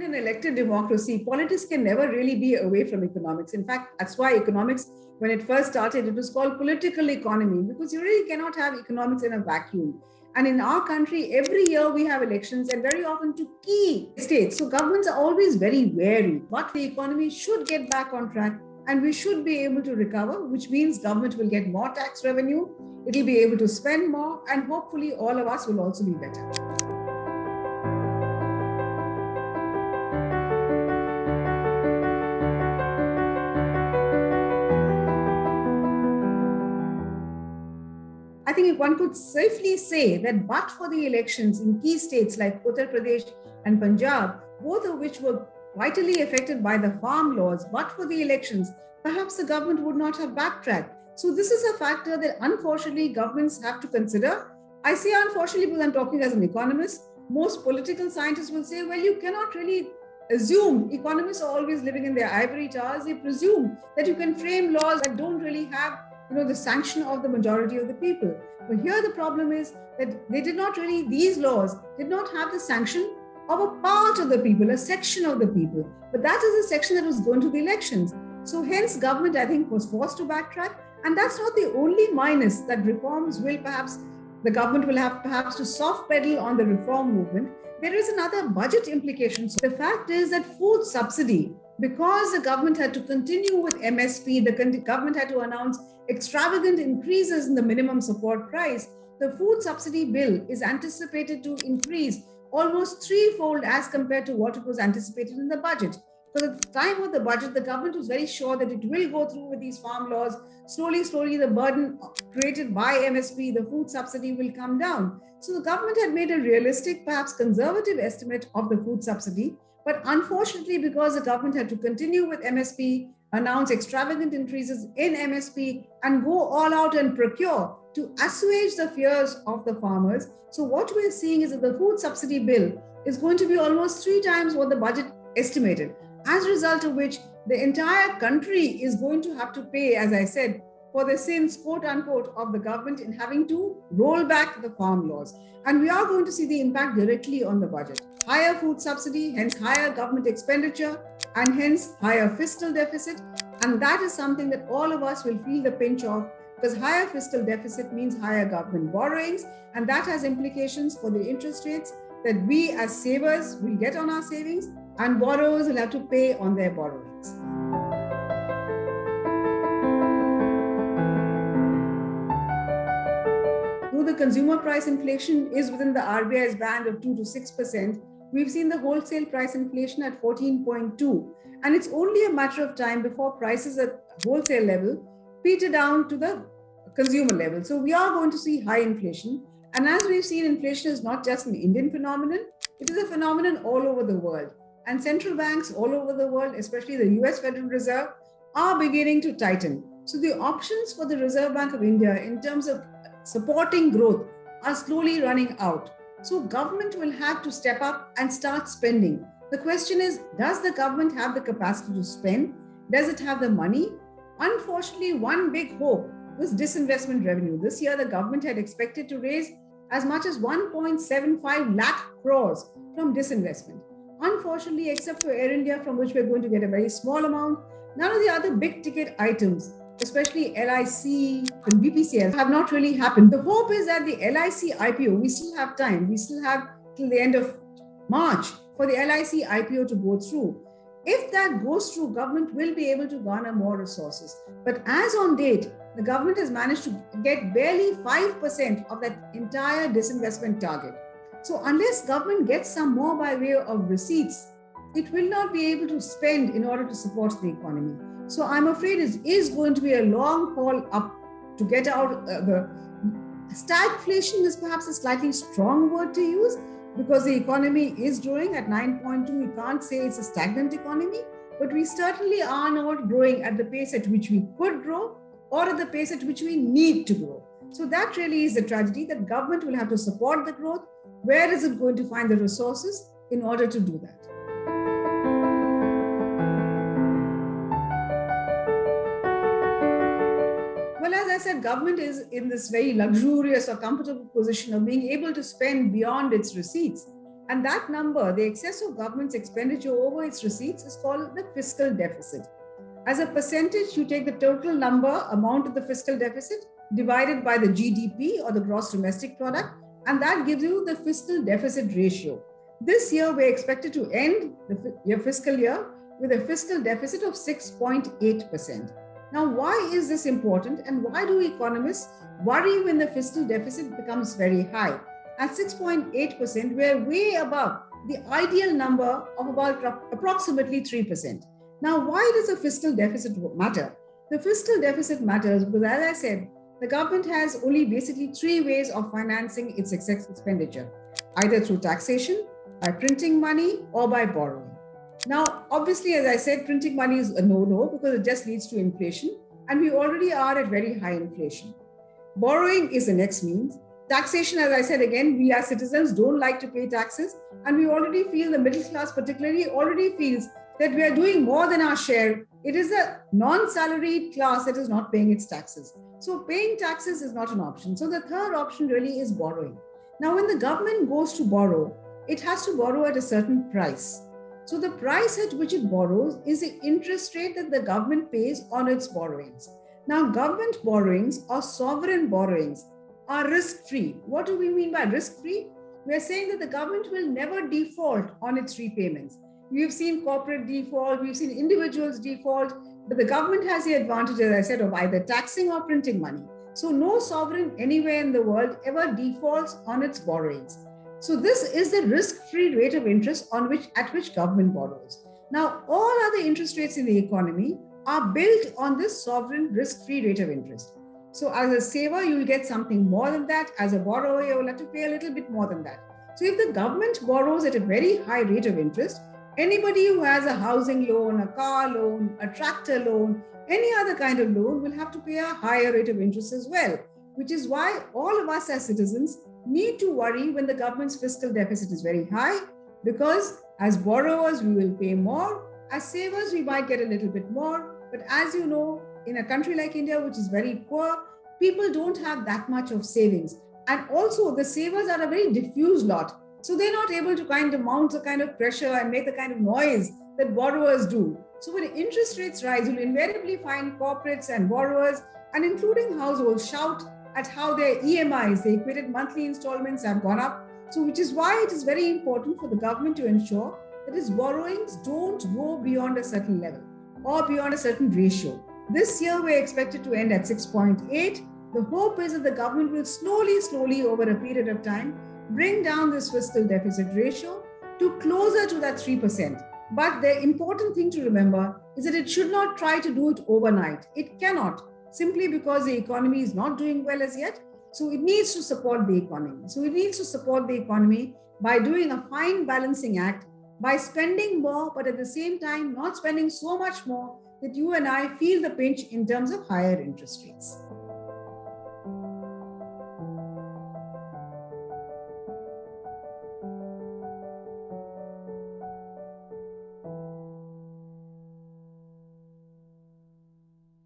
an elected democracy, politics can never really be away from economics. In fact, that's why economics, when it first started, it was called political economy, because you really cannot have economics in a vacuum. And in our country, every year we have elections, and very often to key states. So governments are always very wary. But the economy should get back on track, and we should be able to recover, which means government will get more tax revenue, it'll be able to spend more, and hopefully all of us will also be better. I think one could safely say that but for the elections in key states like Uttar Pradesh and Punjab, both of which were vitally affected by the farm laws, but for the elections, perhaps the government would not have backtracked. So this is a factor that unfortunately governments have to consider. I say unfortunately because I'm talking as an economist. Most political scientists will say, well, you cannot really assume. Economists are always living in their ivory towers. They presume that you can frame laws that don't really have the sanction of the majority of the people. But here the problem is that these laws did not have the sanction of a part of the people, a section of the people. But that is a section that was going to the elections. So hence government, I think, was forced to backtrack. And that's not the only minus that reforms the government will have perhaps to soft pedal on the reform movement. There is another budget implication. So the fact is that food subsidy, because the government had to continue with MSP, the government had to announce extravagant increases in the minimum support price, the food subsidy bill is anticipated to increase almost threefold as compared to what it was anticipated in the budget. Because at the time of the budget, the government was very sure that it will go through with these farm laws. Slowly, the burden created by MSP, the food subsidy, will come down. So the government had made a realistic, perhaps conservative estimate of the food subsidy. But unfortunately, because the government had to continue with MSP, announce extravagant increases in MSP, and go all out and procure to assuage the fears of the farmers. So what we're seeing is that the food subsidy bill is going to be almost 3 times what the budget estimated, as a result of which the entire country is going to have to pay, as I said, for the sins, quote unquote, of the government in having to roll back the farm laws. And we are going to see the impact directly on the budget. Higher food subsidy, hence higher government expenditure, and hence higher fiscal deficit. And that is something that all of us will feel the pinch of, because higher fiscal deficit means higher government borrowings, and that has implications for the interest rates that we as savers will get on our savings, and borrowers will have to pay on their borrowings. Though the consumer price inflation is within the RBI's band of 2 to 6%, we've seen the wholesale price inflation at 14.2%. And it's only a matter of time before prices at wholesale level peter down to the consumer level. So we are going to see high inflation. And as we've seen, inflation is not just an Indian phenomenon, it is a phenomenon all over the world. And central banks all over the world, especially the US Federal Reserve, are beginning to tighten. So the options for the Reserve Bank of India in terms of supporting growth are slowly running out. So government will have to step up and start spending. The question is, does the government have the capacity to spend? Does it have the money? Unfortunately, one big hope was disinvestment revenue. This year, the government had expected to raise as much as 1.75 lakh crores from disinvestment. Unfortunately, except for Air India, from which we're going to get a very small amount, none of the other big ticket items, especially LIC and BPCL, have not really happened. The hope is that the LIC IPO, we still have time. We still have till the end of March for the LIC IPO to go through. If that goes through, government will be able to garner more resources. But as on date, the government has managed to get barely 5% of that entire disinvestment target. So unless government gets some more by way of receipts, it will not be able to spend in order to support the economy. So I'm afraid it is going to be a long haul up to get out. The stagflation is perhaps a slightly strong word to use, because the economy is growing at 9.2. We can't say it's a stagnant economy, but we certainly are not growing at the pace at which we could grow or at the pace at which we need to grow. So that really is the tragedy, that government will have to support the growth. Where is it going to find the resources in order to do that? Well, as I said, government is in this very luxurious or comfortable position of being able to spend beyond its receipts. And that number, the excess of government's expenditure over its receipts, is called the fiscal deficit. As a percentage, you take the total amount of the fiscal deficit divided by the GDP or the gross domestic product, and that gives you the fiscal deficit ratio. This year, we're expected to end the fiscal year with a fiscal deficit of 6.8%. Now, why is this important, and why do economists worry when the fiscal deficit becomes very high? At 6.8%, we're way above the ideal number of about approximately 3%. Now, why does a fiscal deficit matter? The fiscal deficit matters because, as I said, the government has only basically three ways of financing its excess expenditure, either through taxation, by printing money, or by borrowing. Now, obviously, as I said, printing money is a no-no because it just leads to inflation, and we already are at very high inflation. Borrowing is the next means. Taxation, as I said again, we as citizens don't like to pay taxes, and we already feel, the middle class particularly already feels that we are doing more than our share. It is a non-salaried class that is not paying its taxes. So paying taxes is not an option. So the third option really is borrowing. Now, when the government goes to borrow, it has to borrow at a certain price. So the price at which it borrows is the interest rate that the government pays on its borrowings. Now, government borrowings or sovereign borrowings are risk-free. What do we mean by risk-free? We are saying that the government will never default on its repayments. We've seen corporate default, we've seen individuals default, but the government has the advantage, as I said, of either taxing or printing money. So no sovereign anywhere in the world ever defaults on its borrowings. So this is the risk-free rate of interest at which government borrows. Now, all other interest rates in the economy are built on this sovereign risk-free rate of interest. So as a saver, you will get something more than that. As a borrower, you will have to pay a little bit more than that. So if the government borrows at a very high rate of interest, anybody who has a housing loan, a car loan, a tractor loan, any other kind of loan will have to pay a higher rate of interest as well, which is why all of us as citizens need to worry when the government's fiscal deficit is very high, because as borrowers, we will pay more. As savers, we might get a little bit more. But as you know, in a country like India, which is very poor, people don't have that much of savings. And also the savers are a very diffuse lot. So they're not able to kind of mount the kind of pressure and make the kind of noise that borrowers do. So when interest rates rise, you'll invariably find corporates and borrowers, and including households, shout at how their EMIs, the equated monthly installments, have gone up. So which is why it is very important for the government to ensure that its borrowings don't go beyond a certain level or beyond a certain ratio. This year, we're expected to end at 6.8. The hope is that the government will slowly, over a period of time, bring down this fiscal deficit ratio to closer to that 3%. But the important thing to remember is that it should not try to do it overnight. It cannot, simply because the economy is not doing well as yet. So it needs to support the economy. So it needs to support the economy by doing a fine balancing act, by spending more, but at the same time, not spending so much more that you and I feel the pinch in terms of higher interest rates.